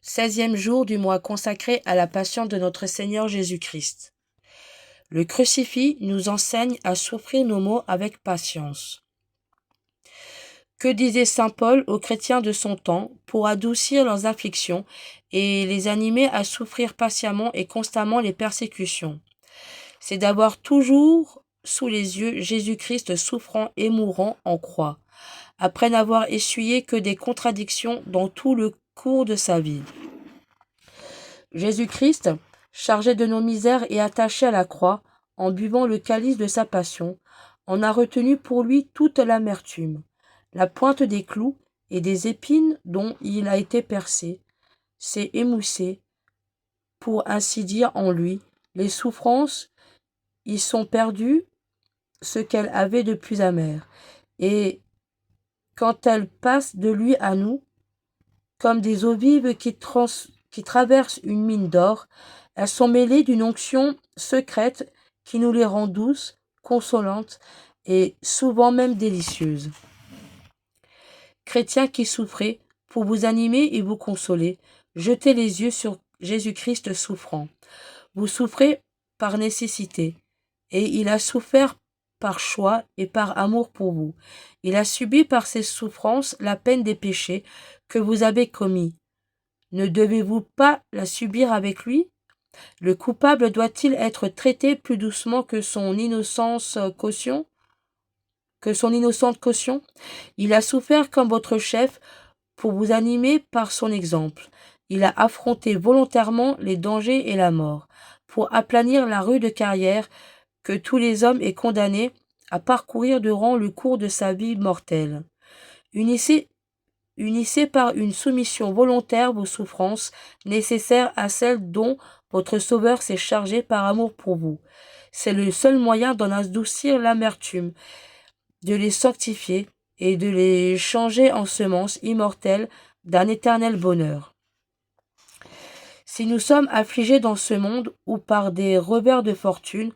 16e jour du mois consacré à la passion de notre Seigneur Jésus-Christ. Le crucifix nous enseigne à souffrir nos maux avec patience. Que disait saint Paul aux chrétiens de son temps pour adoucir leurs afflictions et les animer à souffrir patiemment et constamment les persécutions? C'est d'avoir toujours sous les yeux Jésus-Christ souffrant et mourant en croix, après n'avoir essuyé que des contradictions dans tout le cours de sa vie. Jésus-Christ, chargé de nos misères et attaché à la croix, en buvant le calice de sa passion, en a retenu pour lui toute l'amertume, la pointe des clous et des épines dont il a été percé, s'est émoussé, pour ainsi dire en lui, les souffrances y sont perdues ce qu'elles avaient de plus amer, et quand elles passent de lui à nous, comme des eaux vives qui traversent une mine d'or, elles sont mêlées d'une onction secrète qui nous les rend douces, consolantes et souvent même délicieuses. Chrétiens qui souffrez, pour vous animer et vous consoler, jetez les yeux sur Jésus-Christ souffrant. Vous souffrez par nécessité, et il a souffert par choix et par amour pour vous. Il a subi par ses souffrances la peine des péchés que vous avez commis. Ne devez-vous pas la subir avec lui? Le coupable doit-il être traité plus doucement que son innocente caution? Il a souffert comme votre chef pour vous animer par son exemple. Il a affronté volontairement les dangers et la mort, pour aplanir la rude carrière que tous les hommes est condamné à parcourir durant le cours de sa vie mortelle. Unissez par une soumission volontaire vos souffrances nécessaires à celles dont votre Sauveur s'est chargé par amour pour vous. C'est le seul moyen d'en adoucir l'amertume, de les sanctifier et de les changer en semences immortelles d'un éternel bonheur. Si nous sommes affligés dans ce monde, ou par des revers de fortune,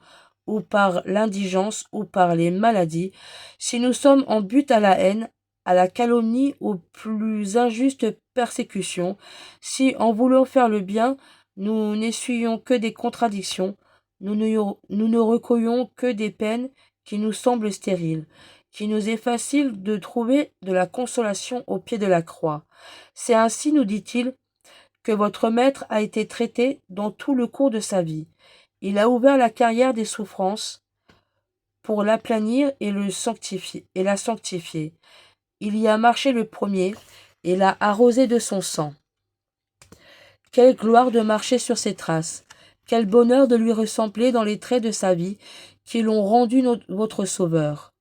ou par l'indigence, ou par les maladies, si nous sommes en butte à la haine, à la calomnie, aux plus injustes persécutions, si en voulant faire le bien, nous n'essuyons que des contradictions, nous ne recueillons que des peines qui nous semblent stériles, qu'il nous est facile de trouver de la consolation au pied de la croix. C'est ainsi, nous dit-il, que votre maître a été traité dans tout le cours de sa vie. Il a ouvert la carrière des souffrances pour l'aplanir et la sanctifier. Il y a marché le premier et l'a arrosé de son sang. Quelle gloire de marcher sur ses traces! Quel bonheur de lui ressembler dans les traits de sa vie qui l'ont rendu votre Sauveur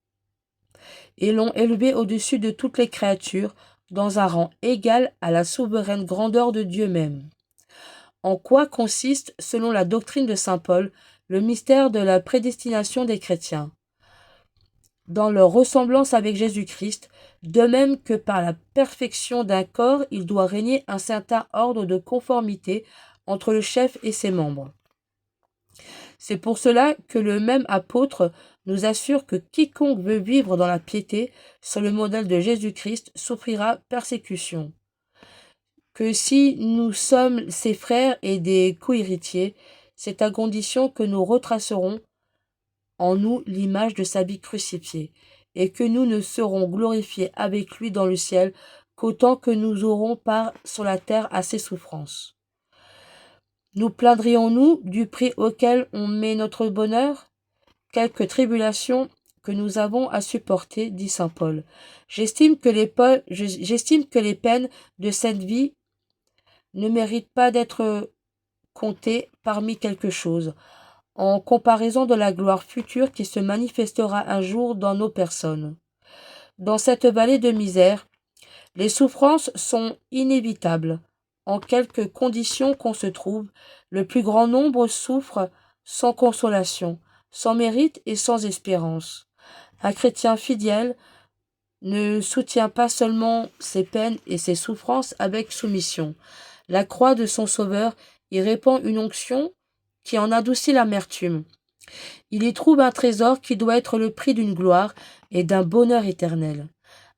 et l'ont élevé au-dessus de toutes les créatures dans un rang égal à la souveraine grandeur de Dieu même. En quoi consiste, selon la doctrine de saint Paul, le mystère de la prédestination des chrétiens? Dans leur ressemblance avec Jésus-Christ, de même que par la perfection d'un corps, il doit régner un certain ordre de conformité entre le chef et ses membres. C'est pour cela que le même apôtre nous assure que quiconque veut vivre dans la piété, sur le modèle de Jésus-Christ, souffrira persécution. Que si nous sommes ses frères et des co-héritiers, c'est à condition que nous retracerons en nous l'image de sa vie crucifiée, et que nous ne serons glorifiés avec lui dans le ciel qu'autant que nous aurons part sur la terre à ses souffrances. Nous plaindrions-nous du prix auquel on met notre bonheur? Quelques tribulations que nous avons à supporter, dit saint Paul. J'estime que les peines de cette vie ne méritent pas d'être comptées parmi quelque chose, en comparaison de la gloire future qui se manifestera un jour dans nos personnes. Dans cette vallée de misère, les souffrances sont inévitables. En quelque conditions qu'on se trouve, le plus grand nombre souffre sans consolation, sans mérite et sans espérance. Un chrétien fidèle ne soutient pas seulement ses peines et ses souffrances avec soumission. La croix de son Sauveur y répand une onction qui en adoucit l'amertume. Il y trouve un trésor qui doit être le prix d'une gloire et d'un bonheur éternel.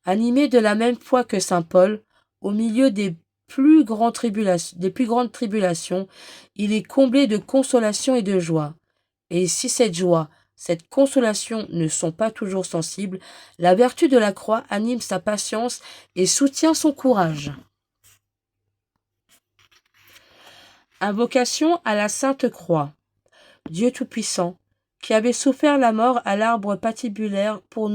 Animé de la même foi que saint Paul, au milieu des des plus grandes tribulations, il est comblé de consolation et de joie. Et si cette joie, cette consolation ne sont pas toujours sensibles, la vertu de la croix anime sa patience et soutient son courage. Invocation à la Sainte Croix. Dieu Tout-Puissant, qui avait souffert la mort à l'arbre patibulaire pour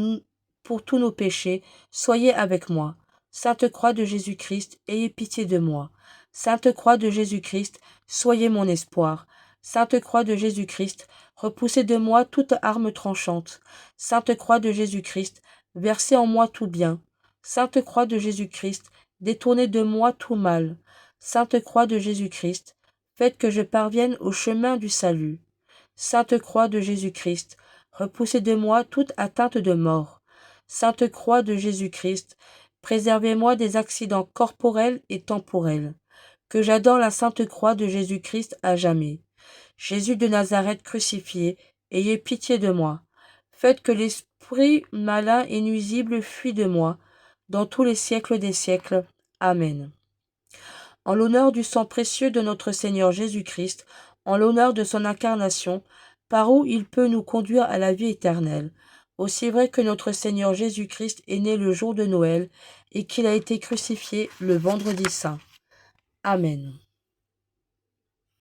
tous nos péchés, soyez avec moi. Sainte Croix de Jésus-Christ, ayez pitié de moi. Sainte Croix de Jésus-Christ, soyez mon espoir. Sainte Croix de Jésus-Christ, repoussez de moi toute arme tranchante. Sainte Croix de Jésus-Christ, versez en moi tout bien. Sainte Croix de Jésus-Christ, détournez de moi tout mal. Sainte Croix de Jésus-Christ, faites que je parvienne au chemin du salut. Sainte Croix de Jésus-Christ, repoussez de moi toute atteinte de mort. Sainte Croix de Jésus-Christ, préservez-moi des accidents corporels et temporels. Que j'adore la Sainte Croix de Jésus-Christ à jamais. Jésus de Nazareth crucifié, ayez pitié de moi. Faites que l'esprit malin et nuisible fuit de moi, dans tous les siècles des siècles. Amen. En l'honneur du sang précieux de notre Seigneur Jésus-Christ, en l'honneur de son incarnation, par où il peut nous conduire à la vie éternelle. Aussi vrai que notre Seigneur Jésus-Christ est né le jour de Noël et qu'il a été crucifié le vendredi saint. Amen.